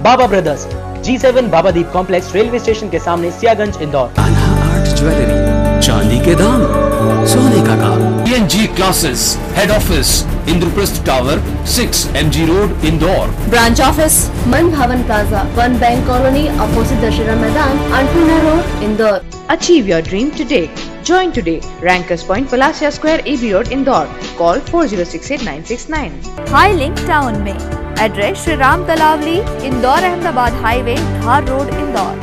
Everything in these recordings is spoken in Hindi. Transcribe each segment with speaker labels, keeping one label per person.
Speaker 1: बाबा Brothers, G7 Babadeep complex, railway station के सामने, सियागंज, इंदौर।
Speaker 2: कान्हा आर्ट ज्वेलरी, चांदी के दाम, सोने का काम।
Speaker 3: PNG classes, head office Indraprastha tower, 6 MG road, Indore.
Speaker 4: Branch office Man Bhavan plaza, 1 bank colony, opposite Dussehra Maidan, Annapurna road, Indore.
Speaker 5: Achieve your dream today. Join today. Rankers Point, Palacia Square, AB Road, Indore. Call 4068-969.
Speaker 6: High link town में address Shri Ram Talawali, Indore Ahmedabad highway, Dhar road, Indore.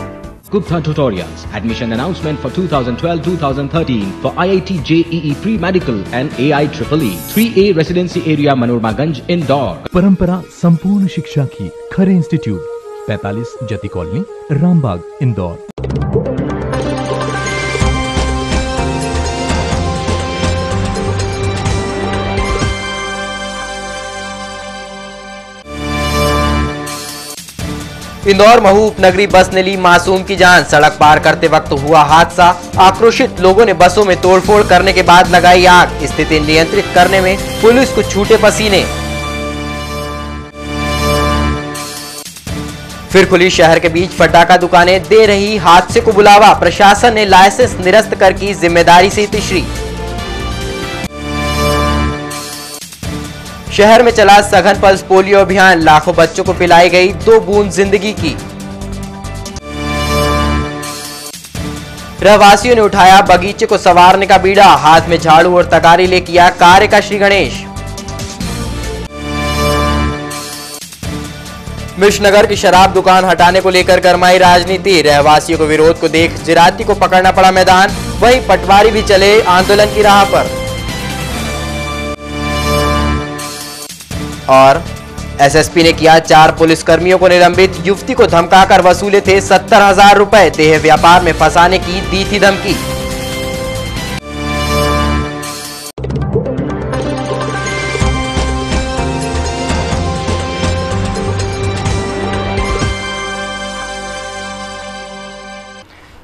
Speaker 7: Gupta Tutorials. Admission announcement for 2012-2013 for IIT JEE Pre-Medical and AIEEE. 3A Residency Area Manorma Ganj, Indore.
Speaker 8: परंपरा संपूर्ण शिक्षा की खरे इंस्टीट्यूट, 45 जती कॉलोनी, रामबाग, इंदौर।
Speaker 9: इंदौर महू उपनगरी बस ने ली मासूम की जान। सड़क पार करते वक्त हुआ हादसा। आक्रोशित लोगों ने बसों में तोड़फोड़ करने के बाद लगाई आग। स्थिति नियंत्रित करने में पुलिस को छूटे पसीने। फिर खुली शहर के बीच फटाखा दुकानें, दे रही हादसे को बुलावा। प्रशासन ने लाइसेंस निरस्त कर की जिम्मेदारी से तिश्री। शहर में चला सघन पल्स पोलियो अभियान। लाखों बच्चों को पिलाई गई 2 बूंद जिंदगी की। रहवासियों ने उठाया बगीचे को संवारने का बीड़ा। हाथ में झाड़ू और तगारी ले किया कार्य का श्री गणेश। मिश्रनगर की शराब दुकान हटाने को लेकर गरमाई राजनीति। रहवासियों को विरोध को देख जिराती को पकड़ना पड़ा मैदान। वहीं पटवारी भी चले आंदोलन की राह पर। और एसएसपी ने किया 4 पुलिसकर्मियों को निलंबित। युवती को धमकाकर वसूले थे 70,000 रुपए। देह व्यापार में फंसाने की दी थी धमकी।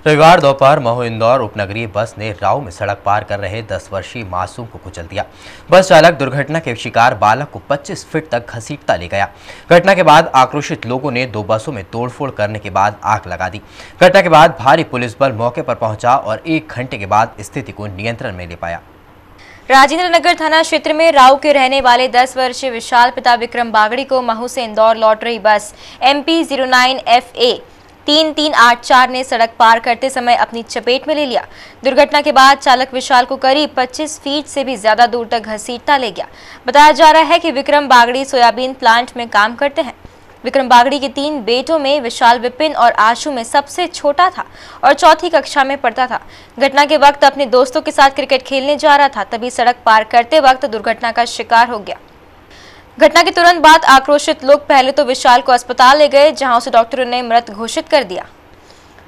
Speaker 9: रविवार दोपहर महू इंदौर उपनगरीय बस ने राव में सड़क पार कर रहे 10 वर्षीय मासूम को कुचल दिया। बस चालक दुर्घटना के शिकार बालक को 25 फीट तक घसीटता ले गया। घटना के बाद आक्रोशित लोगों ने 2 बसों में तोड़फोड़ करने के बाद आग लगा दी। घटना के बाद भारी पुलिस बल मौके पर पहुंचा और 1 घंटे के बाद स्थिति को नियंत्रण में ले पाया।
Speaker 10: राजेंद्र नगर थाना क्षेत्र में राव के रहने वाले 10 वर्षीय विशाल पिता विक्रम बागड़ी को महू से इंदौर लौट रही बस MP 09 FA 3384 ने सड़क पार करते समय अपनी चपेट में ले लिया। दुर्घटना के बाद चालक विशाल को करीब 25 फीट से भी ज्यादा दूर तक घसीटता ले गया। बताया जा रहा है कि विक्रम बागड़ी सोयाबीन प्लांट में काम करते हैं। विक्रम बागड़ी के 3 बेटों में विशाल विपिन और आशु में सबसे छोटा था और 4ठी कक्षा में पढ़ता था। घटना के वक्त अपने दोस्तों के साथ क्रिकेट खेलने जा रहा था, तभी सड़क पार करते वक्त दुर्घटना का शिकार हो गया। घटना के तुरंत बाद आक्रोशित लोग पहले तो विशाल को अस्पताल ले गए, जहां उसे डॉक्टरों ने मृत घोषित कर दिया।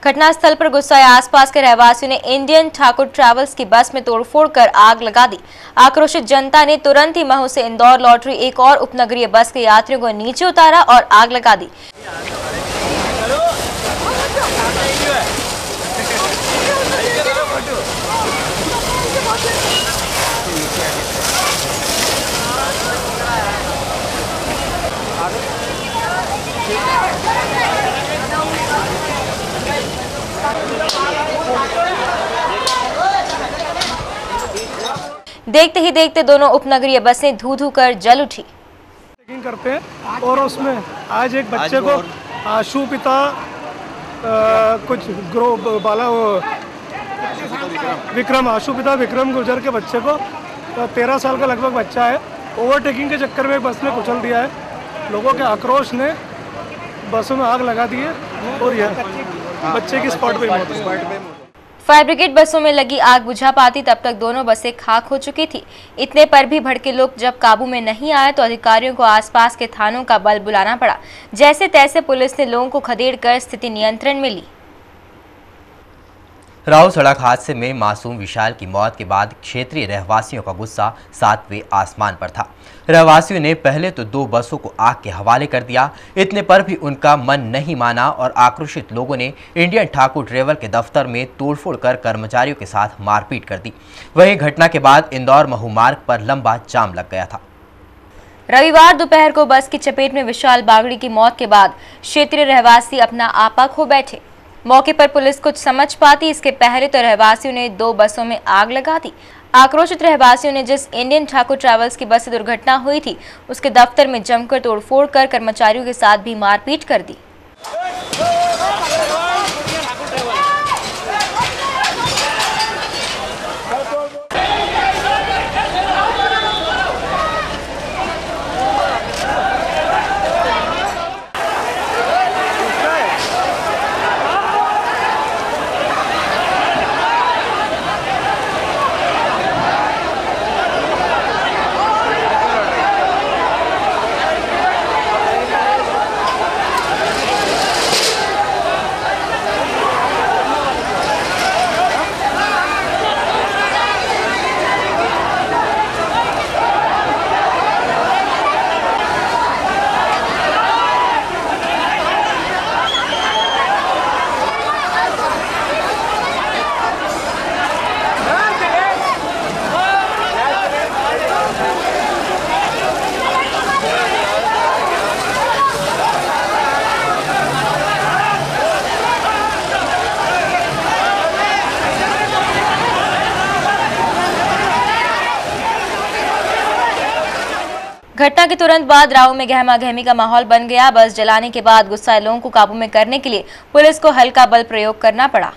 Speaker 10: घटनास्थल पर गुस्साए आसपास के रहवासियों ने इंडियन ठाकुर ट्रैवल्स की बस में तोड़फोड़ कर आग लगा दी। आक्रोशित जनता ने तुरंत ही महू से इंदौर लौट रही एक और उपनगरीय बस के यात्रियों को नीचे उतारा और आग लगा दी। देखते ही देखते दोनों उपनगरीय बसें धू-धू कर जल उठी।
Speaker 11: चेकिंग करते हैं और उसमें आज एक बच्चे को आशु पिता कुछ बाला विक्रम आशु पिता विक्रम गुर्जर के बच्चे को 13 साल का लगभग बच्चा है, ओवरटेकिंग के चक्कर में बस ने कुचल दिया है। लोगों के आक्रोश ने बसों में आग लगा दी है और यह बच्चे की स्पॉट पे मौत है।
Speaker 10: फायर ब्रिगेड बसों में लगी आग बुझा पाती तब तक दोनों बसें खाक हो चुकी थी। इतने पर भी भड़के लोग जब काबू में नहीं आए तो अधिकारियों को आसपास के थानों का बल बुलाना पड़ा। जैसे तैसे पुलिस ने लोगों को खदेड़ कर स्थिति नियंत्रण में ली।
Speaker 9: राव सड़क हादसे में मासूम विशाल की मौत के बाद क्षेत्रीय रहवासियों का गुस्सा 7वें आसमान पर था। रहवासियों ने पहले तो 2 बसों को आग के हवाले कर दिया। इतने पर भी उनका मन नहीं माना और आक्रोशित लोगों ने इंडियन ठाकुर ट्रैवल के दफ्तर में तोड़फोड़ कर कर्मचारियों के साथ मारपीट कर दी। वहीं घटना के बाद इंदौर महू मार्ग पर लंबा जाम लग गया था।
Speaker 10: रविवार दोपहर को बस की चपेट में विशाल बागड़ी की मौत के बाद क्षेत्रीय रहवासी अपना आपा खो बैठे। मौके पर पुलिस कुछ समझ पाती इसके पहले तो रहवासियों ने 2 बसों में आग लगा दी। आक्रोशित रहवासियों ने जिस इंडियन ठाकुर ट्रैवल्स की बस से दुर्घटना हुई थी उसके दफ्तर में जमकर तोड़फोड़ कर कर्मचारियों के साथ भी मारपीट कर दी। घटना के तुरंत बाद राऊ में गहमा गहमी का माहौल बन गया। बस जलाने के बाद गुस्साए लोगों को काबू में करने के लिए पुलिस को हल्का बल प्रयोग करना पड़ा।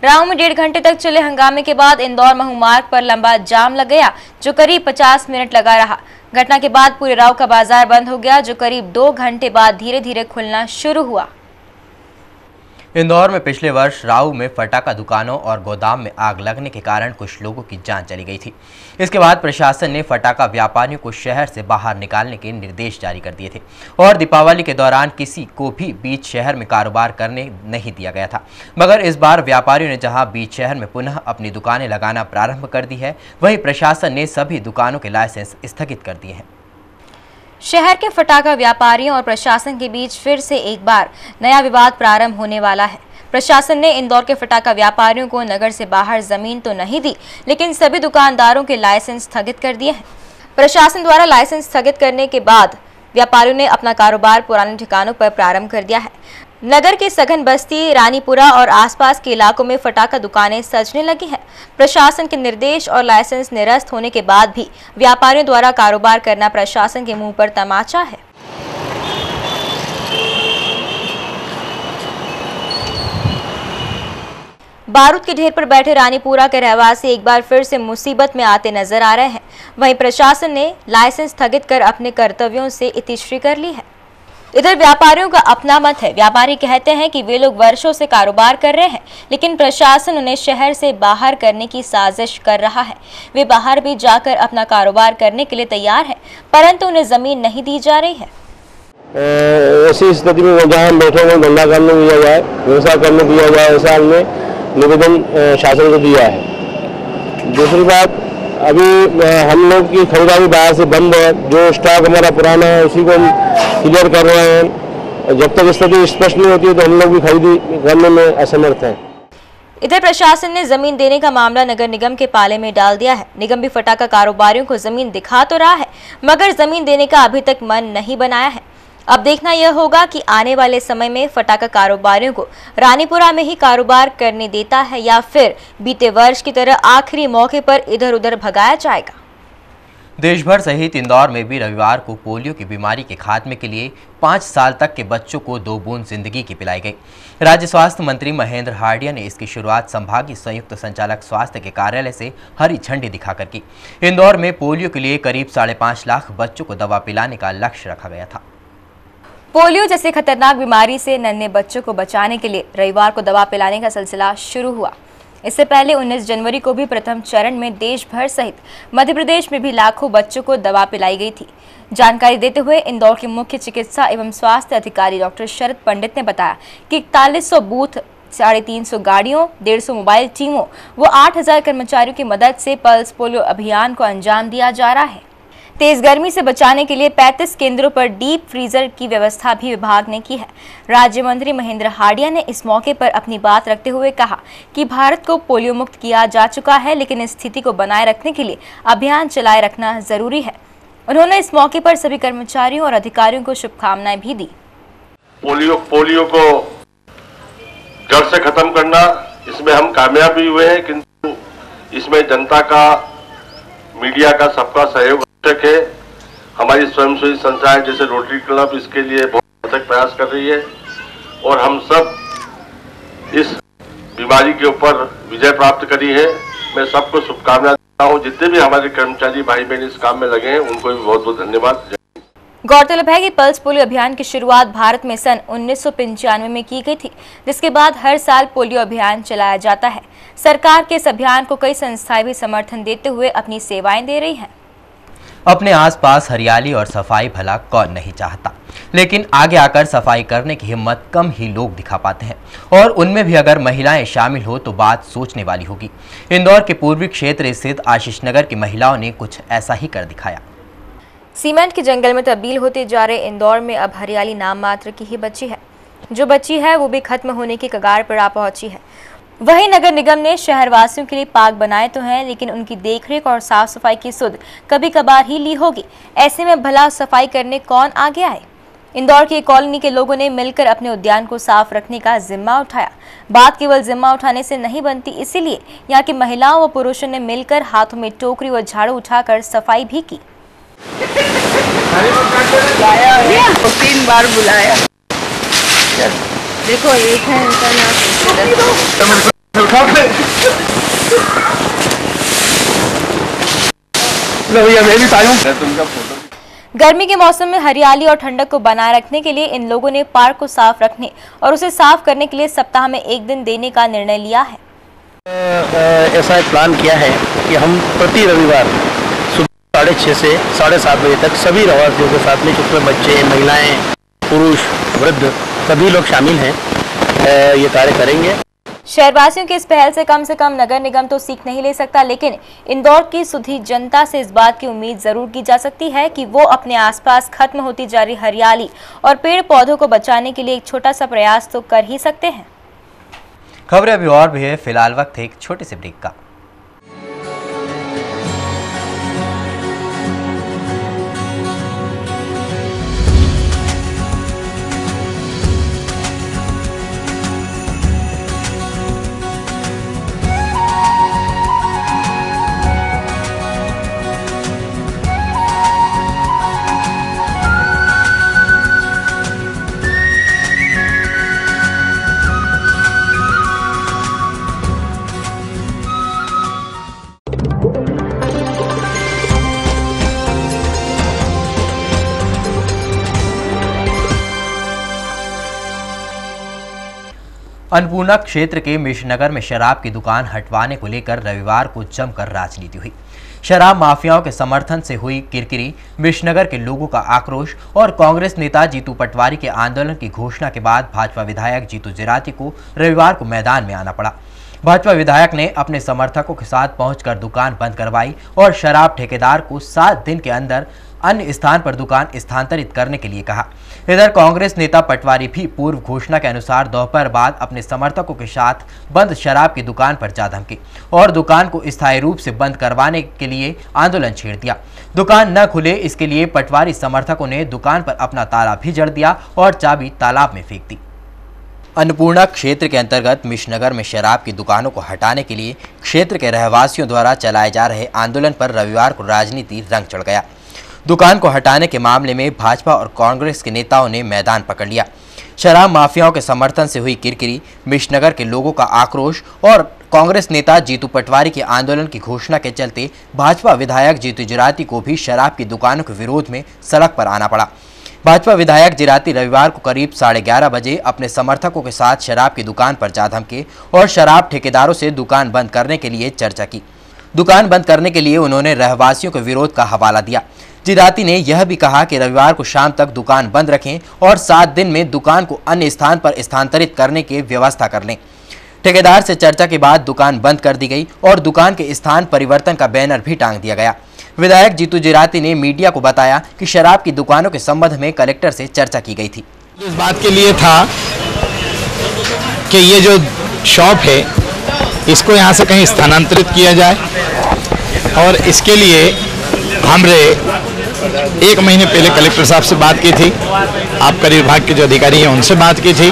Speaker 10: राऊ में 1.5 घंटे तक चले हंगामे के बाद इंदौर महू मार्ग पर लंबा जाम लग गया जो करीब 50 मिनट लगा रहा। घटना के बाद पूरे राऊ का बाजार बंद हो गया जो करीब 2 घंटे बाद धीरे धीरे खुलना शुरू हुआ।
Speaker 9: इंदौर में पिछले वर्ष राऊ में फटाका दुकानों और गोदाम में आग लगने के कारण कुछ लोगों की जान चली गई थी। इसके बाद प्रशासन ने फटाका व्यापारियों को शहर से बाहर निकालने के निर्देश जारी कर दिए थे और दीपावली के दौरान किसी को भी बीच शहर में कारोबार करने नहीं दिया गया था। मगर इस बार व्यापारियों ने जहां बीच शहर में पुनः अपनी दुकानें लगाना प्रारंभ कर दी है, वहीं प्रशासन ने सभी दुकानों के लाइसेंस स्थगित कर दिए हैं।
Speaker 10: शहर के फटाका व्यापारियों और प्रशासन के बीच फिर से एक बार नया विवाद प्रारंभ होने वाला है। प्रशासन ने इंदौर के फटाका व्यापारियों को नगर से बाहर जमीन तो नहीं दी, लेकिन सभी दुकानदारों के लाइसेंस स्थगित कर दिए हैं। प्रशासन द्वारा लाइसेंस स्थगित करने के बाद व्यापारियों ने अपना कारोबार पुराने ठिकानों पर प्रारंभ कर दिया है। नगर के सघन बस्ती, रानीपुरा और आसपास के इलाकों में फटाका दुकानें सजने लगी हैं। प्रशासन के निर्देश और लाइसेंस निरस्त होने के बाद भी व्यापारियों द्वारा कारोबार करना प्रशासन के मुंह पर तमाचा है। बारूद के ढेर पर बैठे रानीपुरा के रहवासी एक बार फिर से मुसीबत में आते नजर आ रहे हैं। वहीं प्रशासन ने लाइसेंस स्थगित कर अपने कर्तव्यों से इतिश्री कर ली है। इधर व्यापारियों का अपना मत है। व्यापारी कहते हैं कि वे लोग वर्षों से कारोबार कर रहे हैं, लेकिन प्रशासन उन्हें शहर से बाहर करने की साजिश कर रहा है। वे बाहर भी जाकर अपना कारोबार करने के लिए तैयार हैं, परंतु उन्हें जमीन नहीं दी जा रही है।
Speaker 12: ऐसी स्थिति में जहाँ हम बैठे हैं धंधा करने दिया जाए, व्यवसाय करने दिया जाए, ऐसा हमने निवेदन शासन को दिया है। दूसरी बात, अभी हम लोग की खरीदारी बाहर से बंद है। जो स्टॉक हमारा पुराना है उसी को हम क्लियर कर रहे हैं। जब तक स्थिति स्पष्ट नहीं होती है तो हम लोग भी खरीदी करने में असमर्थ हैं।
Speaker 10: इधर प्रशासन ने जमीन देने का मामला नगर निगम के पाले में डाल दिया है। निगम भी फटाका कारोबारियों को जमीन दिखा तो रहा है, मगर जमीन देने का अभी तक मन नहीं बनाया है। अब देखना यह होगा कि आने वाले समय में फटाखा कारोबारियों को रानीपुरा में ही कारोबार करने देता है या फिर बीते वर्ष की तरह आखिरी मौके पर इधर उधर भगाया जाएगा।
Speaker 9: देश भर सहित इंदौर में भी रविवार को पोलियो की बीमारी के खात्मे के लिए 5 साल तक के बच्चों को 2 बूंद जिंदगी की पिलाई गई। राज्य स्वास्थ्य मंत्री महेंद्र हार्डिया ने इसकी शुरुआत संभागीय संयुक्त संचालक स्वास्थ्य के कार्यालय से हरी झंडी दिखाकर की। इंदौर में पोलियो के लिए करीब 5.5 लाख बच्चों को दवा पिलाने का लक्ष्य रखा गया था।
Speaker 10: पोलियो जैसी खतरनाक बीमारी से नन्हे बच्चों को बचाने के लिए रविवार को दवा पिलाने का सिलसिला शुरू हुआ। इससे पहले 19 जनवरी को भी प्रथम चरण में देश भर सहित मध्य प्रदेश में भी लाखों बच्चों को दवा पिलाई गई थी। जानकारी देते हुए इंदौर के मुख्य चिकित्सा एवं स्वास्थ्य अधिकारी डॉक्टर शरद पंडित ने बताया कि 4100 बूथ, 350 गाड़ियों, 150 मोबाइल टीमों व 8000 कर्मचारियों की मदद से पल्स पोलियो अभियान को अंजाम दिया जा रहा है। तेज गर्मी से बचाने के लिए 35 केंद्रों पर डीप फ्रीजर की व्यवस्था भी विभाग ने की है। राज्य मंत्री महेंद्र हार्डिया ने इस मौके पर अपनी बात रखते हुए कहा कि भारत को पोलियो मुक्त किया जा चुका है, लेकिन इस स्थिति को बनाए रखने के लिए अभियान चलाए रखना जरूरी है। उन्होंने इस मौके पर सभी कर्मचारियों और अधिकारियों को शुभकामनाएं भी दी।
Speaker 13: पोलियो को जड़ से खत्म करना, इसमें हम कामयाब भी हुए हैं, किंतु इसमें जनता का, मीडिया का, सबका सहयोग है। हमारी स्वयंसेवी संस्थाएं जैसे रोटरी क्लब इसके लिए बहुत अथक प्रयास कर रही है और हम सब इस बीमारी के ऊपर विजय प्राप्त करी है। मैं सबको शुभकामनाएं देता हूं। जितने भी हमारे कर्मचारी भाई बहन इस काम में लगे हैं उनको भी बहुत बहुत धन्यवाद।
Speaker 10: गौरतलब है कि पल्स पोलियो अभियान की शुरुआत भारत में सन 1995 में की गई थी, जिसके बाद हर साल पोलियो अभियान चलाया जाता है। सरकार के इस अभियान को कई संस्थाएं भी समर्थन देते हुए अपनी सेवाएं दे रही हैं।
Speaker 9: अपने आसपास हरियाली और सफाई भला कौन नहीं चाहता, लेकिन आगे आकर सफाई करने की हिम्मत कम ही लोग दिखा पाते हैं और उनमें भी अगर महिलाएं शामिल हो तो बात सोचने वाली होगी। इंदौर के पूर्वी क्षेत्र स्थित आशीष नगर की महिलाओं ने कुछ ऐसा ही कर दिखाया।
Speaker 10: सीमेंट के जंगल में तब्दील होते जा रहे इंदौर में अब हरियाली नाम मात्र की ही बची है। जो बची है वो भी खत्म होने की कगार पर आ पहुंची है। वहीं नगर निगम ने शहरवासियों के लिए पार्क बनाए तो हैं, लेकिन उनकी देखरेख और साफ सफाई की सुध कभी कभार ही ली होगी। ऐसे में भला सफाई करने कौन आगे आए। इंदौर की कॉलोनी के लोगों ने मिलकर अपने उद्यान को साफ रखने का जिम्मा उठाया। बात केवल जिम्मा उठाने से नहीं बनती, इसीलिए यहाँ की महिलाओं व पुरुषों ने मिलकर हाथों में टोकरी व झाड़ू उठाकर सफाई भी की।
Speaker 14: 3 बार बुलाया। देखो एक है इनका नाम।
Speaker 10: गर्मी के मौसम में हरियाली और ठंडक को बनाए रखने के लिए इन लोगों ने पार्क को साफ रखने और उसे साफ करने के लिए सप्ताह में 1 दिन देने का निर्णय लिया है।
Speaker 15: ऐसा एक प्लान किया है कि हम प्रति रविवार सुबह 6:30 से 7:30 बजे तक सभी रहवासियों के साथ में, जिसमें बच्चे, महिलाएं, पुरुष, वृद्ध सभी लोग शामिल हैं, ये कार्य करेंगे।
Speaker 10: शहरवासियों की इस पहल से कम नगर निगम तो सीख नहीं ले सकता, लेकिन इंदौर की सुधी जनता से इस बात की उम्मीद जरूर की जा सकती है कि वो अपने आसपास खत्म होती जा रही हरियाली और पेड़ पौधों को बचाने के लिए एक छोटा सा प्रयास तो कर ही सकते हैं।
Speaker 9: खबरें अभी और भी है, फिलहाल वक्त है एक छोटे से ब्रेक का। अन्नपूर्णा क्षेत्र के मिशनगर में शराब की दुकान हटवाने को लेकर रविवार को जमकर राजनीति हुई। शराब माफियाओं के समर्थन से हुई किरकिरी, मिशनगर के लोगों का आक्रोश और कांग्रेस नेता जीतू पटवारी के आंदोलन की घोषणा के बाद भाजपा विधायक जीतू जिराती को रविवार को मैदान में आना पड़ा। भाजपा विधायक ने अपने समर्थकों के साथ पहुंचकर दुकान बंद करवाई और शराब ठेकेदार को 7 दिन के अंदर अन्य स्थान पर दुकान स्थानांतरित करने के लिए कहा। इधर कांग्रेस नेता पटवारी भी पूर्व घोषणा के अनुसार दोपहर बाद अपने समर्थकों के साथ बंद शराब की दुकान पर जा धमके और दुकान को स्थायी रूप से बंद करवाने के लिए आंदोलन छेड़ दिया। दुकान न खुले इसके लिए पटवारी समर्थकों ने दुकान पर अपना ताला भी जड़ दिया और चाबी तालाब में फेंक दी। अन्नपूर्णा क्षेत्र के अंतर्गत मिशनगर में शराब की दुकानों को हटाने के लिए क्षेत्र के रहवासियों द्वारा चलाए जा रहे आंदोलन पर रविवार को राजनीति रंग चढ़ गया। दुकान को हटाने के मामले में भाजपा और कांग्रेस के नेताओं ने मैदान पकड़ लिया। शराब माफियाओं के समर्थन से हुई किरकिरी, मिशनगर के लोगों का आक्रोश और कांग्रेस नेता जीतू पटवारी के आंदोलन की घोषणा के चलते भाजपा विधायक जीतू जिराती को भी शराब की दुकानों के विरोध में सड़क पर आना पड़ा। भाजपा विधायक जिराती रविवार को करीब 11:30 बजे अपने समर्थकों के साथ शराब की दुकान पर जा धमके और शराब ठेकेदारों से दुकान बंद करने के लिए चर्चा की। दुकान बंद करने के लिए उन्होंने रहवासियों के विरोध का हवाला दिया। जिराती ने यह भी कहा कि रविवार को शाम तक दुकान बंद रखें और 7 दिन में दुकान को अन्य स्थान पर स्थानांतरित करने की व्यवस्था कर लें। ठेकेदार से चर्चा के बाद दुकान बंद कर दी गई और दुकान के स्थान परिवर्तन का बैनर भी टांग दिया गया। विधायक जीतू जिराती ने मीडिया को बताया कि शराब की दुकानों के संबंध में कलेक्टर से चर्चा की गई थी।
Speaker 16: इस बात के लिए था कि ये जो शॉप है इसको यहाँ से कहीं स्थानांतरित किया जाए और इसके लिए हमने 1 महीने पहले कलेक्टर साहब से बात की थी, आबकारी विभाग के जो अधिकारी हैं उनसे बात की थी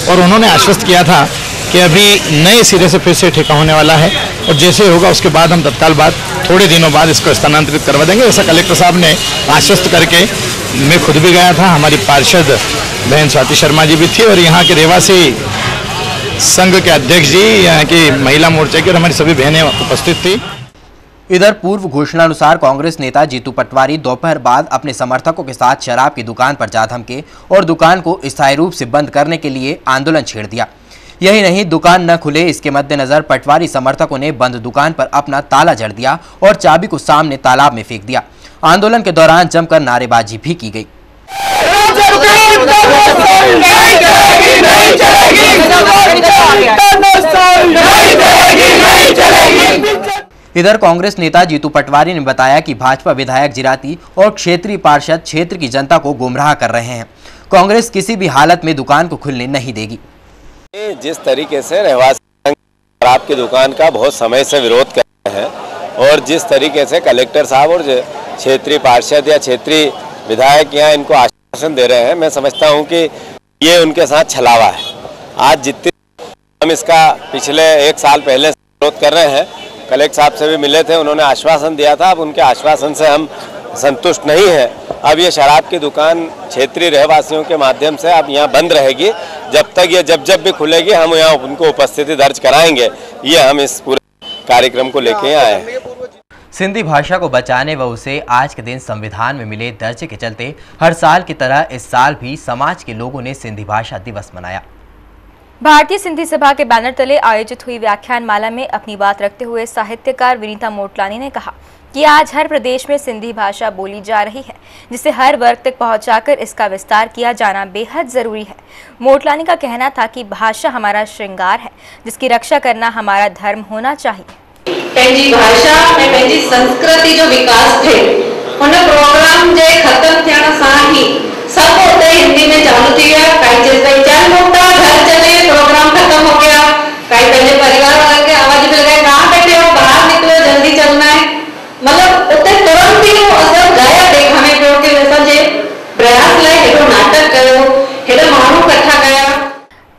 Speaker 16: और उन्होंने आश्वस्त किया था कि अभी नए सिरे से फिर से ठेका होने वाला है और जैसे होगा उसके बाद हम तत्काल बाद थोड़े दिनों बाद इसको स्थानांतरित करवा देंगे। ऐसा कलेक्टर साहब ने आश्वस्त करके, मैं खुद भी गया था, हमारी पार्षद बहन स्वाति शर्मा जी भी थी और यहाँ के रहवासी संघ के अध्यक्ष जी, यहाँ की महिला मोर्चा की और हमारी सभी बहनें उपस्थित थी।
Speaker 9: इधर पूर्व घोषणानुसार कांग्रेस नेता जीतू पटवारी दोपहर बाद अपने समर्थकों के साथ शराब की दुकान पर जा धमके और दुकान को स्थायी रूप से बंद करने के लिए आंदोलन छेड़ दिया। यही नहीं, दुकान न खुले इसके मद्देनजर पटवारी समर्थकों ने बंद दुकान पर अपना ताला जड़ दिया और चाबी को सामने तालाब में फेंक दिया। आंदोलन के दौरान जमकर नारेबाजी भी की गई। इधर कांग्रेस नेता जीतू पटवारी ने बताया कि भाजपा विधायक जिराती और क्षेत्रीय पार्षद क्षेत्र की जनता को गुमराह कर रहे हैं। कांग्रेस किसी भी हालत में दुकान को खुलने नहीं देगी।
Speaker 17: जिस तरीके से रहवासी शराब की दुकान का बहुत समय से विरोध कर रहे हैं और जिस तरीके से कलेक्टर साहब और क्षेत्रीय पार्षद या क्षेत्रीय विधायक यहाँ इनको आश्वासन दे रहे हैं, मैं समझता हूँ कि ये उनके साथ छलावा है। आज जितनी हम इसका पिछले 1 साल पहले विरोध कर रहे हैं, कलेक्टर साहब से भी मिले थे, उन्होंने आश्वासन दिया था। अब उनके आश्वासन से हम संतुष्ट नहीं है। अब ये शराब की दुकान क्षेत्रीय रहवासियों के माध्यम से अब यहाँ बंद रहेगी। जब तक ये जब भी खुलेगी हम यहाँ उनको उपस्थिति दर्ज कराएंगे। ये हम इस पूरे कार्यक्रम को लेके आए हैं।
Speaker 9: सिंधी भाषा को बचाने व उसे आज के दिन संविधान में मिले दर्जे के चलते हर साल की तरह इस साल भी समाज के लोगों ने सिंधी भाषा दिवस मनाया।
Speaker 10: भारतीय सिंधी सभा के बैनर तले आयोजित हुई व्याख्यान माला में अपनी बात रखते हुए साहित्यकार विनीता मोटलानी ने कहा कि आज हर प्रदेश में सिंधी भाषा बोली जा रही है, जिसे हर वर्ग तक पहुंचाकर इसका विस्तार किया जाना बेहद जरूरी है। मोटलानी का कहना था कि भाषा हमारा श्रृंगार है, जिसकी रक्षा करना हमारा धर्म होना चाहिए।
Speaker 18: पंहिंजी भाषा में पंहिंजी संस्कृति जो विकास थे, उन प्रोग्राम जे खत्म थियण सां ही सब उते हिंदी में चालू थी गया। कई चल मुक्ता घर चले प्रोग्राम खत्म हो गया। कई पंहिंजे परिवार वाले के आवाज मिल गए, कहाँ बैठे हो, बाहर निकलो, जल्दी चलना है। मतलब उते तुरंत ही वो असर गया देखाने पियो कि असांजे प्रयास लाइ हेॾो नाटक कयो, हेॾा माण्हू इकट्ठा कया।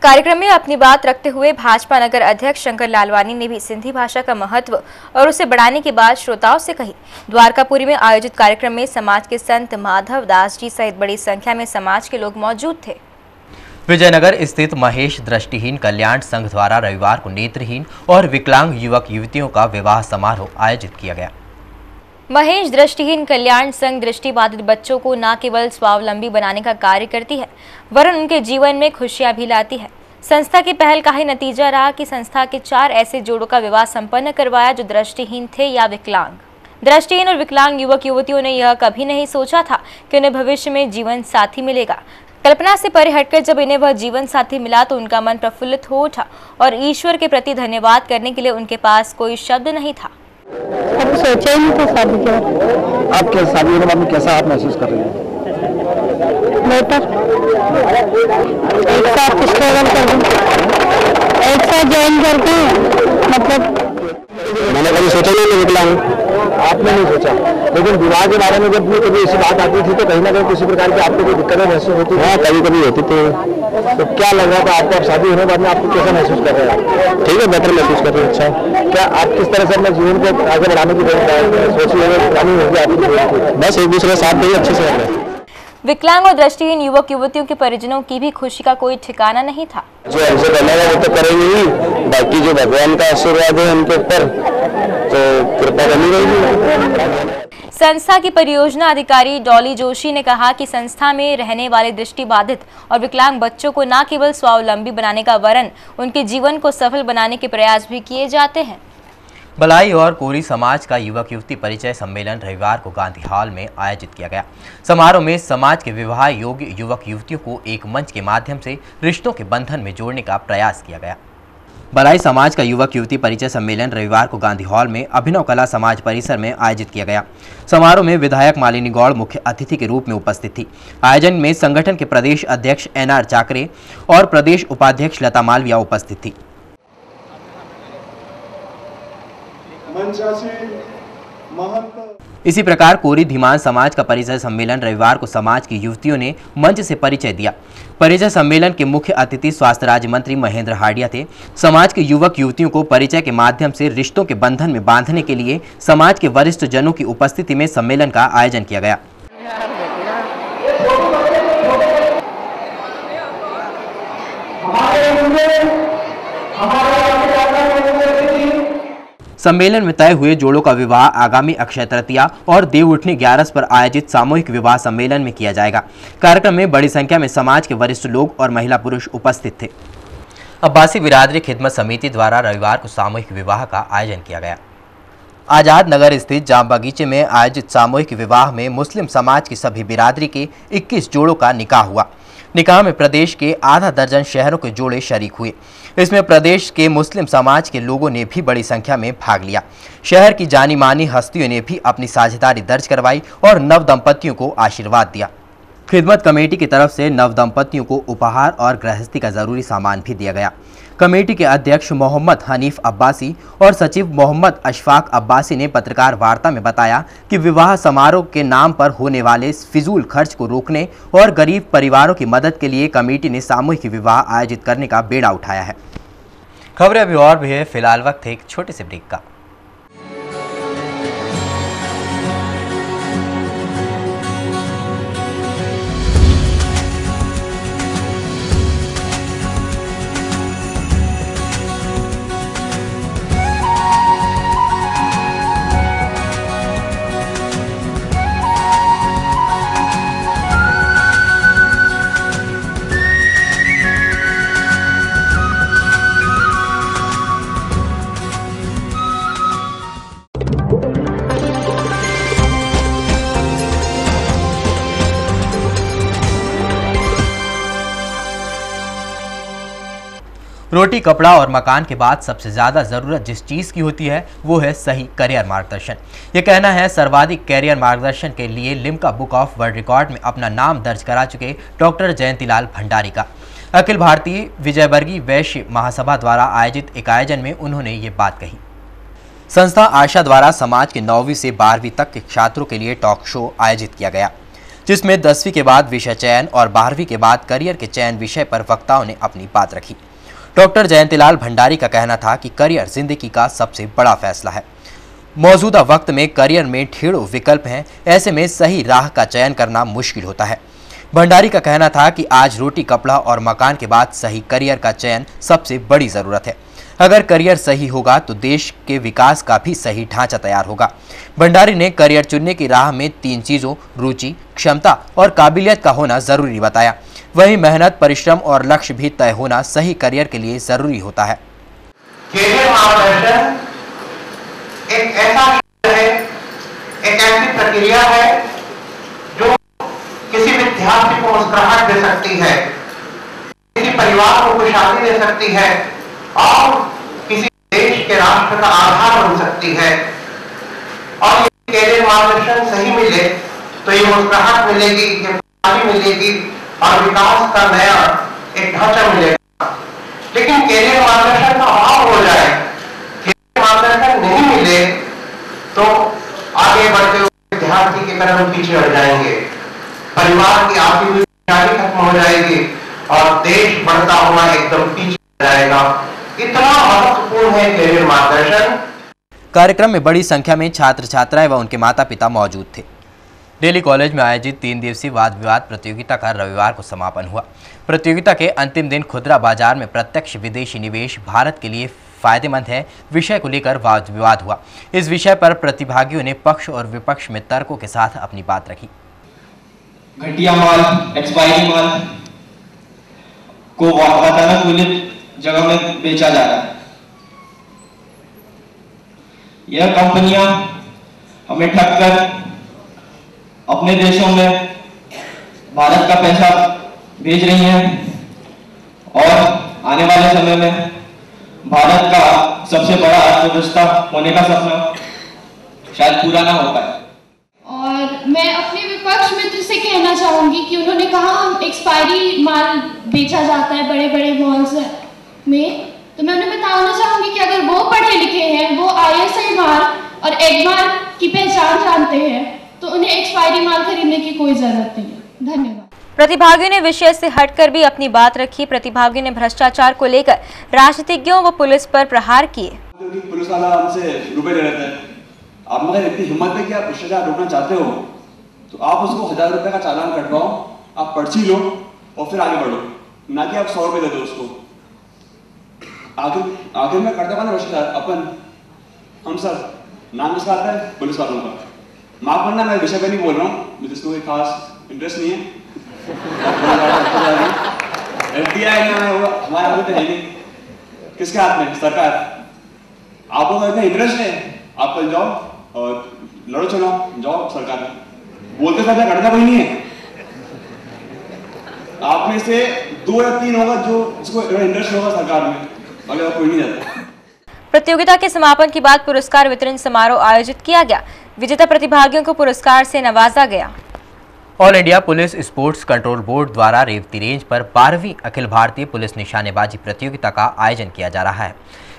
Speaker 10: कार्यक्रम में अपनी बात रखते हुए भाजपा नगर अध्यक्ष शंकर लालवानी ने भी सिंधी भाषा का महत्व और उसे बढ़ाने की बात श्रोताओं से कही। द्वारकापुरी में आयोजित कार्यक्रम में समाज के संत माधव दास जी सहित बड़ी संख्या में समाज के लोग मौजूद थे।
Speaker 9: विजयनगर स्थित महेश दृष्टिहीन कल्याण संघ द्वारा रविवार को नेत्रहीन और विकलांग युवक युवतियों का विवाह समारोह आयोजित किया गया।
Speaker 10: महेश दृष्टिहीन कल्याण संघ दृष्टिबाधित बच्चों को न केवल स्वावलंबी बनाने का कार्य करती है, वरन उनके जीवन में खुशियां भी लाती है। संस्था की पहल का ही नतीजा रहा कि संस्था के 4 ऐसे जोड़ों का विवाह संपन्न करवाया जो दृष्टिहीन थे या विकलांग। दृष्टिहीन और विकलांग युवक युवतियों ने यह कभी नहीं सोचा था कि उन्हें भविष्य में जीवन साथी मिलेगा। कल्पना से परे हटकर जब इन्हें वह जीवन साथी मिला तो उनका मन प्रफुल्लित हो उठा और ईश्वर के प्रति धन्यवाद करने के लिए उनके पास कोई शब्द नहीं था।
Speaker 19: अब सोचा ही नहीं था शादी के।
Speaker 15: आप क्या शादी होने के बाद में कैसा आप महसूस कर रही हैं?
Speaker 19: बेटर, एक साथ स्ट्रगल कर दूं, एक साथ ज्वाइन करके, मतलब
Speaker 12: मैंने कभी सोचा नहीं मैं निकला हूँ।
Speaker 15: आपने नहीं सोचा, लेकिन विवाह के बारे में जब भी कभी ऐसी बात आती थी तो कहीं ना कहीं किसी प्रकार की आपको कोई दिक्कतें महसूस होती थी?
Speaker 12: हाँ, कभी कभी होती थी।
Speaker 15: तो क्या लग रहा था आपको? अब शादी होने के बाद में आपको कैसा महसूस कर रहे हैं?
Speaker 12: ठीक है, बेहतर महसूस कर रहे हैं। अच्छा,
Speaker 15: क्या आप किस तरह से अपने जीवन को आगे बढ़ाने की सोची है, प्लानिंग होगी आपकी?
Speaker 12: बस एक दूसरे के साथ भी अच्छे से रह रहे हैं।
Speaker 10: विकलांग और दृष्टिहीन युवक युवतियों के परिजनों की भी खुशी का कोई ठिकाना नहीं था।
Speaker 12: जो हमसे करना है वो तो करेंगे ही, बाकी जो भगवान का आशीर्वाद है उनके ऊपर तो कृपा बनी रहेगी।
Speaker 10: संस्था की परियोजना अधिकारी डॉली जोशी ने कहा कि संस्था में रहने वाले दृष्टिबाधित और विकलांग बच्चों को न केवल स्वावलंबी बनाने का वरन उनके जीवन को सफल बनाने के प्रयास भी किए जाते हैं।
Speaker 9: बलाई और कोरी समाज का युवक युवती परिचय सम्मेलन रविवार को गांधी हॉल में आयोजित किया गया। समारोह में समाज के विवाह योग्य युवक युवतियों को एक मंच के माध्यम से रिश्तों के बंधन में जोड़ने का प्रयास किया गया। बलाई समाज का युवक युवती परिचय सम्मेलन रविवार को गांधी हॉल में अभिनव कला समाज परिसर में आयोजित किया गया। समारोह में विधायक मालिनी गौड़ मुख्य अतिथि के रूप में उपस्थित थी। आयोजन में संगठन के प्रदेश अध्यक्ष NR चाकरे और प्रदेश उपाध्यक्ष लता मालविया उपस्थित थी। इसी प्रकार कोरी धीमान समाज का परिचय सम्मेलन रविवार को समाज की युवतियों ने मंच से परिचय दिया। परिचय सम्मेलन के मुख्य अतिथि स्वास्थ्य राज्य मंत्री महेंद्र हाडिया थे। समाज के युवक युवतियों को परिचय के माध्यम से रिश्तों के बंधन में बांधने के लिए समाज के वरिष्ठ जनों की उपस्थिति में सम्मेलन का आयोजन किया गया। सम्मेलन में तय हुए जोड़ों का विवाह आगामी अक्षय तृतीया और देव उठनी 11 पर आयोजित सामूहिक विवाह सम्मेलन में किया जाएगा। कार्यक्रम में बड़ी संख्या में समाज के वरिष्ठ लोग और महिला पुरुष उपस्थित थे। अब्बासी बिरादरी खिदमत समिति द्वारा रविवार को सामूहिक विवाह का आयोजन किया गया। आजाद नगर स्थित जाम बगीचे में आयोजित सामूहिक विवाह में मुस्लिम समाज की सभी बिरादरी के 21 जोड़ों का निकाह हुआ। निकाह में प्रदेश के आधा दर्जन शहरों के जोड़े शरीक हुए। इसमें प्रदेश के मुस्लिम समाज के लोगों ने भी बड़ी संख्या में भाग लिया। शहर की जानी मानी हस्तियों ने भी अपनी साझेदारी दर्ज करवाई और नव दंपतियों को आशीर्वाद दिया। खिदमत कमेटी की तरफ से नव दंपतियों को उपहार और गृहस्थी का जरूरी सामान भी दिया गया। कमेटी के अध्यक्ष मोहम्मद हनीफ अब्बासी और सचिव मोहम्मद अशफाक अब्बासी ने पत्रकार वार्ता में बताया कि विवाह समारोह के नाम पर होने वाले फिजूल खर्च को रोकने और गरीब परिवारों की मदद के लिए कमेटी ने सामूहिक विवाह आयोजित करने का बेड़ा उठाया है। खबरें अभी और भी है, फिलहाल वक्त है एक छोटे से ब्रेक का। रोटी, कपड़ा और मकान के बाद सबसे ज्यादा जरूरत जिस चीज की होती है वो है सही करियर मार्गदर्शन। ये कहना है सर्वाधिक करियर मार्गदर्शन के लिए Limca book of world record में अपना नाम दर्ज करा चुके डॉक्टर जयंतीलाल भंडारी का। अखिल भारतीय विजयवर्गीय वैश्य महासभा द्वारा आयोजित एक आयोजन में उन्होंने ये बात कही। संस्था आशा द्वारा समाज के 9वीं से 12वीं तक के छात्रों के लिए टॉक शो आयोजित किया गया, जिसमें 10वीं के बाद विषय चयन और 12वीं के बाद करियर के चयन विषय पर वक्ताओं ने अपनी बात रखी। डॉक्टर जयंतीलाल भंडारी का कहना था कि करियर जिंदगी का सबसे बड़ा फैसला है। मौजूदा वक्त में करियर में ढेरों विकल्प हैं, ऐसे में सही राह का चयन करना मुश्किल होता है। भंडारी का कहना था कि आज रोटी, कपड़ा और मकान के बाद सही करियर का चयन सबसे बड़ी ज़रूरत है। अगर करियर सही होगा तो देश के विकास का भी सही ढांचा तैयार होगा। भंडारी ने करियर चुनने की राह में 3 चीज़ों रुचि, क्षमता और काबिलियत का होना ज़रूरी बताया। वहीं मेहनत, परिश्रम और लक्ष्य भी तय होना सही करियर के लिए ज़रूरी होता है।
Speaker 20: करियर मार्गदर्शन एक ऐसा है, एक ऐसी प्रक्रिया है जो किसी विद्यार्थी को मुस्कुराहट दे सकती है, किसी परिवार को खुशहाली दे सकती है और किसी देश के राष्ट्र का आधार बन सकती है। और ये कैरियर मार्गदर्शन सही मिले तो ये मुस्कुराहट मिलेगी, ये खुशहाली मिलेगी और विकास का नया एक ढांचा मिलेगा। लेकिन कैरियर मार्गदर्शन का अभाव हो जाए, कैरियर मार्गदर्शन नहीं मिले तो आगे बढ़ते हुए विद्यार्थी के कदम पीछे हट जाएंगे, परिवार की आर्थिक खुशहाली खत्म हो जाएगी और देश बढ़ता हुआ एकदम पीछे जाएगा। इतना महत्वपूर्ण है कैरियर मार्गदर्शन।
Speaker 9: कार्यक्रम में बड़ी संख्या में छात्र छात्राएं व उनके माता पिता मौजूद थे। डेली कॉलेज में आयोजित 3 दिवसीय वाद विवाद प्रतियोगिता का रविवार को समापन हुआ। प्रतियोगिता के अंतिम दिन खुदरा बाजार में प्रत्यक्ष विदेशी निवेश भारत के लिए फायदेमंद है विषय को लेकर वाद विवाद हुआ। इस विषय पर प्रतिभागियों ने पक्ष और विपक्ष में तर्कों के साथ अपनी बात रखी।
Speaker 21: घटिया माल, एक्सपायरी माल को वातानुकूलित जगह में बेचा जा रहा है। यह कंपनियां हमें ठग कर अपने देशों में भारत का पैसा भेज रही हैं और आने वाले समय में भारत का सबसे बड़ा अर्थव्यवस्था होने का सपना शायद पूरा ना हो पाए।
Speaker 22: और मैं अपने विपक्ष मित्र से कहना चाहूंगी कि उन्होंने कहा हम एक्सपायरी माल बेचा जाता है बड़े बड़े मॉल्स में, तो मैं उन्हें बताना चाहूंगी कि अगर वो पढ़े लिखे हैं, वो ISI माल और एग माल की पहचान जानते हैं, तो उन्हें एक्सपायरी माल खरीदने की कोई जरूरत नहीं है। धन्यवाद।
Speaker 10: प्रतिभागियों ने विषय से हटकर भी अपनी बात रखी। प्रतिभागियों ने भ्रष्टाचार को लेकर राजनीतिज्ञों व पुलिस पर प्रहार किए।
Speaker 23: पुलिस वाला हमसे रुपए ले रहे थे, आप मगर इतनी हिम्मत है कि आप भ्रष्टाचार रोकना चाहते हो तो आप उसको 1000 रुपए का चालान कटवाओ, आप पर्ची लो और फिर आगे बढ़ो, ना कि आप 100 रुपए दे दो उसको। आखिर में करते कौन भ्रष्टाचार? अपन, हम सर। नाम किसका आता है? पुलिस वालों का। माफ करना, मैं विषय पे नहीं बोल रहा हूँ, मुझे इसको कोई खास इंटरेस्ट नहीं है। FDI हमारे हाथ में तो है नहीं, किसके हाथ में? सरकार। आपको इतना इंटरेस्ट है, आप कल जाओ और लड़ो, चलो जाओ सरकार में। बोलते समय करना कोई नहीं है। आप में से 2 या 3 होगा जो जिसको इंटरेस्ट होगा सरकार में, अगर कोई नहीं जाता।
Speaker 10: प्रतियोगिता के समापन के बाद पुरस्कार वितरण समारोह आयोजित किया गया। विजेता प्रतिभागियों को पुरस्कार से नवाजा गया।
Speaker 9: All India police sports control board द्वारा रेवती रेंज पर 12वीं अखिल भारतीय पुलिस निशानेबाजी प्रतियोगिता का आयोजन किया जा रहा है।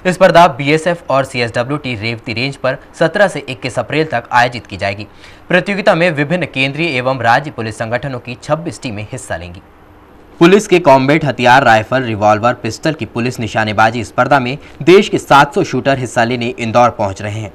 Speaker 9: इस स्पर्धा BSF और CSWT रेवती रेंज पर 17 से 21 अप्रैल तक आयोजित की जाएगी। प्रतियोगिता में विभिन्न केंद्रीय एवं राज्य पुलिस संगठनों की 26 टीमें हिस्सा लेंगी। पुलिस के कॉम्बैट हथियार, राइफल, रिवॉल्वर, पिस्टल की पुलिस निशानेबाजी स्पर्धा में देश के 700 शूटर हिस्सा लेने इंदौर पहुंच रहे हैं।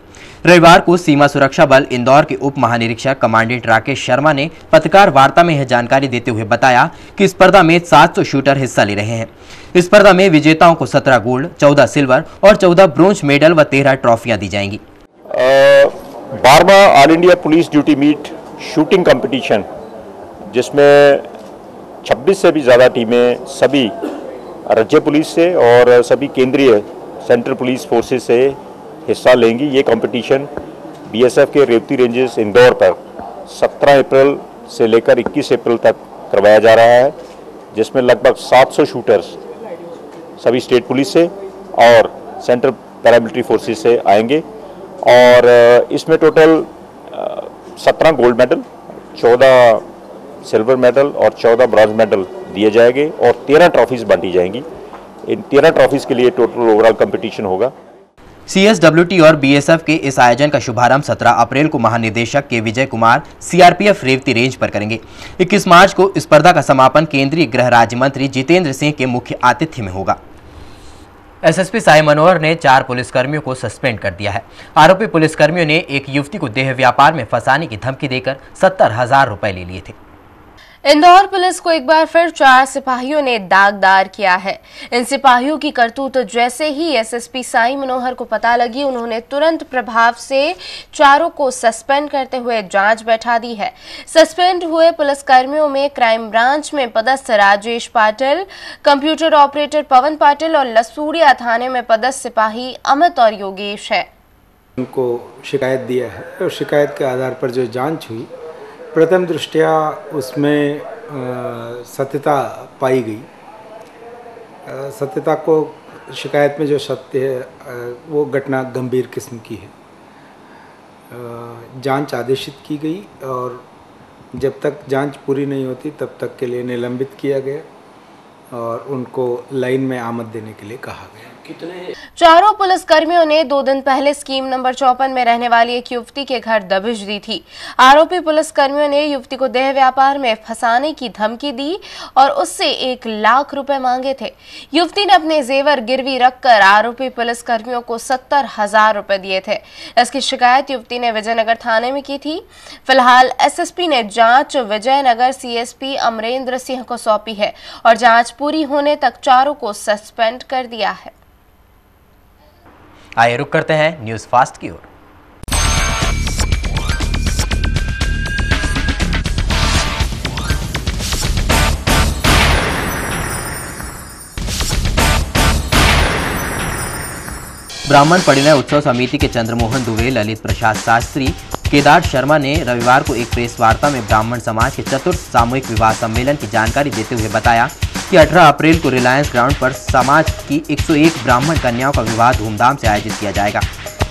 Speaker 9: रविवार को सीमा सुरक्षा बल इंदौर के उप महानिरीक्षक कमांडेंट राकेश शर्मा ने पत्रकार वार्ता में यह जानकारी देते हुए बताया कि स्पर्धा में 700 शूटर हिस्सा ले रहे हैं। इस स्पर्धा में विजेताओं को 17 गोल्ड, 14 सिल्वर और 14 ब्रोंज मेडल व 13 ट्रॉफियां दी जाएंगी।
Speaker 24: 12वां all India police duty meet shooting competition, जिसमें 26 से भी ज़्यादा टीमें सभी राज्य पुलिस से और सभी केंद्रीय सेंट्रल पुलिस फोर्सेस से हिस्सा लेंगी। ये कंपटीशन BSF के रेवती रेंजेस इंदौर पर 17 अप्रैल से लेकर 21 अप्रैल तक करवाया जा रहा है, जिसमें लगभग 700 शूटर्स सभी स्टेट पुलिस से और सेंट्रल पैरामिलिट्री फोर्सेस से आएंगे और इसमें total 17 gold medal, 14 silver medal और 14 ब्रॉन्ज मेडल दिए जाएंगे और 13 ट्रॉफीज बांटी जाएंगी। इन 13 ट्रॉफीज के लिए टोटल ओवरऑल कंपटीशन होगा।
Speaker 9: CSWT और BSF के इस आयोजन का शुभारंभ 17 अप्रैल को महानिदेशक के विजय कुमार CRPF रेवती रेंज पर करेंगे। 21 मार्च को स्पर्धा का समापन केंद्रीय गृह राज्य मंत्री जितेंद्र सिंह के मुख्य आतिथ्य में होगा। SSP साई मनोहर ने 4 पुलिसकर्मियों को सस्पेंड कर दिया है। आरोपी पुलिसकर्मियों ने एक युवती को देह व्यापार में फंसाने की धमकी देकर 70,000 रुपए ले लिए थे।
Speaker 25: इंदौर पुलिस को एक बार फिर 4 सिपाहियों ने दागदार किया है। इन सिपाहियों की करतूत जैसे ही SSP साई मनोहर को पता लगी, उन्होंने तुरंत प्रभाव से चारों को सस्पेंड करते हुए जांच बैठा दी है। सस्पेंड हुए पुलिसकर्मियों में क्राइम ब्रांच में पदस्थ राजेश पाटिल, कंप्यूटर ऑपरेटर पवन पाटिल और लसूड़िया थाने में पदस्थ सिपाही अमित और योगेश है।
Speaker 26: उनको शिकायत दिया है और शिकायत के आधार पर जो जांच हुई, प्रथम दृष्टया उसमें सत्यता पाई गई। सत्यता को शिकायत में जो सत्य है वो घटना गंभीर किस्म की है। जांच आदेशित की गई और जब तक जांच पूरी नहीं होती तब तक के लिए निलंबित किया गया और उनको लाइन में आमद देने के लिए कहा गया।
Speaker 25: चारों पुलिसकर्मियों ने 2 दिन पहले स्कीम नंबर 54 में रहने वाली एक युवती के घर दबिश दी थी। आरोपी पुलिसकर्मियों ने युवती को देह व्यापार में फंसाने की धमकी दी और उससे 1 लाख रुपए मांगे थे। युवती ने अपने जेवर गिरवी रखकर आरोपी पुलिसकर्मियों को 70,000 रुपए दिए थे। इसकी शिकायत युवती ने विजयनगर थाने में की थी। फिलहाल एसएसपी ने जांच विजयनगर सीएसपी अमरेंद्र सिंह को सौंपी है और जांच पूरी होने तक चारों को सस्पेंड कर दिया है।
Speaker 9: आइए रुक करते हैं न्यूज फास्ट की ओर। ब्राह्मण परिणय उत्सव समिति के चंद्रमोहन दुबे, ललित प्रसाद शास्त्री, केदार शर्मा ने रविवार को एक प्रेस वार्ता में ब्राह्मण समाज के चतुर्थ सामूहिक विवाह सम्मेलन की जानकारी देते हुए बताया कि 18 अप्रैल को रिलायंस ग्राउंड पर समाज की 101 ब्राह्मण कन्याओं का विवाह धूमधाम से आयोजित किया जाएगा,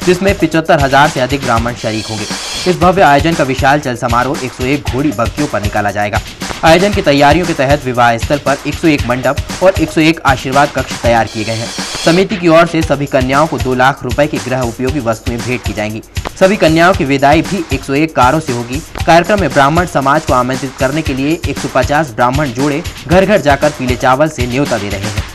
Speaker 9: जिसमें 75,000 से अधिक ब्राह्मण शरीक होंगे। इस भव्य आयोजन का विशाल चल समारोह 101 घोड़ी बग्गियों पर निकाला जाएगा। आयोजन की तैयारियों के तहत विवाह स्थल पर 101 मंडप और 101 आशीर्वाद कक्ष तैयार किए गए हैं। समिति की ओर से सभी कन्याओं को 2 लाख रुपए की गृह उपयोगी वस्तुएं भेंट की जाएंगी। सभी कन्याओं की विदाई भी 101 कारों से होगी। कार्यक्रम में ब्राह्मण समाज को आमंत्रित करने के लिए 150 ब्राह्मण जोड़े घर घर जाकर पीले चावल से न्योता दे रहे हैं।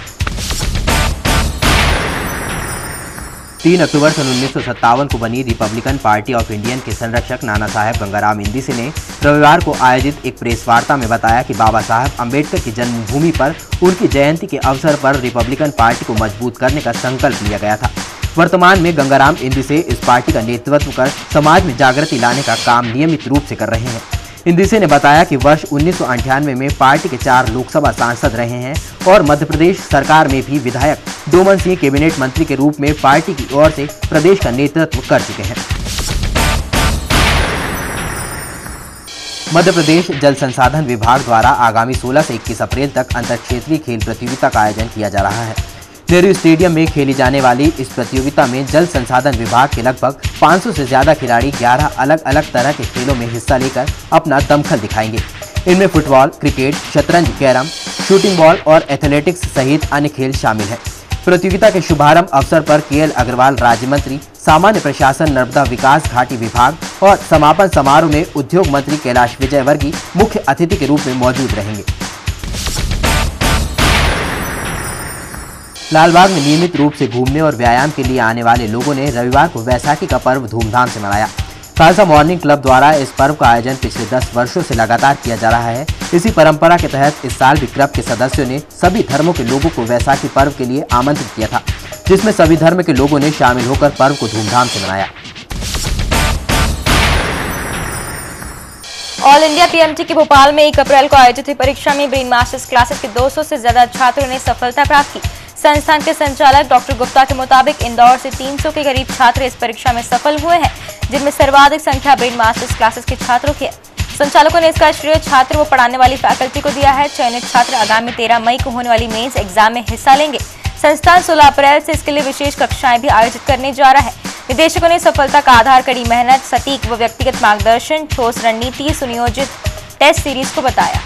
Speaker 9: 3 अक्टूबर सन 1957 को बनी रिपब्लिकन पार्टी ऑफ इंडियन के संरक्षक नाना साहेब गंगाराम इंदिसे ने रविवार को आयोजित एक प्रेस वार्ता में बताया कि बाबा साहब अंबेडकर की जन्मभूमि पर उनकी जयंती के अवसर पर रिपब्लिकन पार्टी को मजबूत करने का संकल्प लिया गया था। वर्तमान में गंगाराम इंदिसे इस पार्टी का नेतृत्व कर समाज में जागृति लाने का काम नियमित रूप से कर रहे हैं। इंदिसे ने बताया कि वर्ष 1998 में पार्टी के 4 लोकसभा सांसद रहे हैं और मध्य प्रदेश सरकार में भी विधायक डोमन सिंह कैबिनेट मंत्री के रूप में पार्टी की ओर से प्रदेश का नेतृत्व कर चुके हैं। मध्य प्रदेश जल संसाधन विभाग द्वारा आगामी 16 से 21 अप्रैल तक अंतर क्षेत्रीय खेल प्रतियोगिता का आयोजन किया जा रहा है। नेहरू स्टेडियम में खेली जाने वाली इस प्रतियोगिता में जल संसाधन विभाग के लगभग 500 से ज्यादा खिलाड़ी 11 अलग अलग तरह के खेलों में हिस्सा लेकर अपना दमखल दिखाएंगे। इनमें फुटबॉल, क्रिकेट, शतरंज, कैरम, शूटिंग बॉल और एथलेटिक्स सहित अन्य खेल शामिल हैं। प्रतियोगिता के शुभारंभ अवसर पर केएल अग्रवाल राज्य मंत्री, सामान्य प्रशासन, नर्मदा विकास घाटी विभाग और समापन समारोह में उद्योग मंत्री कैलाश विजयवर्गीय मुख्य अतिथि के रूप में मौजूद रहेंगे। लालबाग में नियमित रूप से घूमने और व्यायाम के लिए आने वाले लोगों ने रविवार को वैसाखी का पर्व धूमधाम से मनाया। खालसा मॉर्निंग क्लब द्वारा इस पर्व का आयोजन पिछले 10 वर्षों से लगातार किया जा रहा है। इसी परंपरा के तहत इस साल भी क्लब के सदस्यों ने सभी धर्मों के लोगों को वैसाखी पर्व के लिए आमंत्रित किया था, जिसमें सभी धर्म के लोगों ने शामिल होकर पर्व को धूमधाम से मनाया।
Speaker 10: ऑल इंडिया पीएमटी के भोपाल में 1 अप्रैल को आयोजित हुई परीक्षा में ब्रेन मास्टर्स क्लासेस के 200 से ज्यादा छात्रों ने सफलता प्राप्त की। संस्थान के संचालक डॉक्टर गुप्ता के मुताबिक इंदौर से 300 के करीब छात्र इस परीक्षा में सफल हुए हैं, जिनमें सर्वाधिक संख्या ब्रेन मास्टर्स क्लासेस के छात्रों की है। संचालकों ने इसका श्रेय छात्र व पढ़ाने वाली फैकल्टी को दिया है। चयनित छात्र आगामी 13 मई को होने वाली मेंस एग्जाम में हिस्सा लेंगे। संस्थान 16 अप्रैल से इसके लिए विशेष कक्षाएं भी आयोजित करने जा रहा है। निदेशकों ने सफलता का आधार कड़ी मेहनत, सटीक व व्यक्तिगत मार्गदर्शन, ठोस रणनीति, सुनियोजित टेस्ट सीरीज को बताया।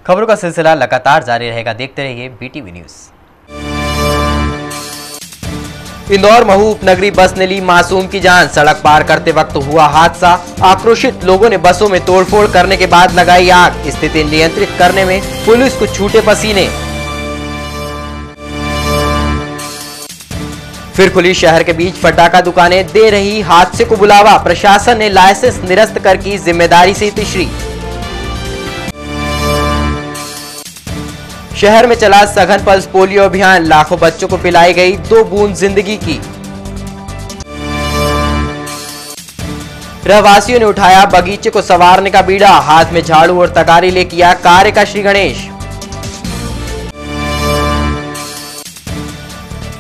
Speaker 9: खबरों का सिलसिला लगातार जारी रहेगा, देखते रहिए बीटीवी न्यूज। इंदौर महू उपनगरी बस ने ली मासूम की जान, सड़क पार करते वक्त हुआ हादसा। आक्रोशित लोगों ने बसों में तोड़फोड़ करने के बाद लगाई आग। स्थिति नियंत्रित करने में पुलिस को छूटे पसीने। फिर खुली शहर के बीच फटाखा दुकानें, दे रही हादसे को बुलावा। प्रशासन ने लाइसेंस निरस्त कर की जिम्मेदारी से तिश्री। शहर में चला सघन पल्स पोलियो अभियान, लाखों बच्चों को पिलाई गई 2 बूंद जिंदगी की। रहवासियों ने उठाया बगीचे को संवारने का बीड़ा, हाथ में झाड़ू और तगारी ले किया कार्य का श्री गणेश।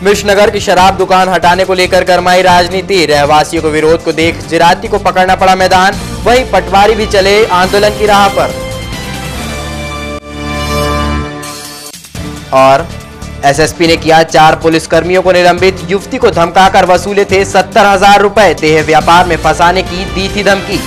Speaker 9: मिर्चनगर की शराब दुकान हटाने को लेकर गरमाई राजनीति, रहवासियों को विरोध को देख जिराती को पकड़ना पड़ा मैदान। वहीं पटवारी भी चले आंदोलन की राह पर। और एसएसपी ने किया 4 पुलिसकर्मियों को निलंबित। युवती को धमकाकर वसूले थे 70,000 रुपए। देह व्यापार में फंसाने की दी थी धमकी।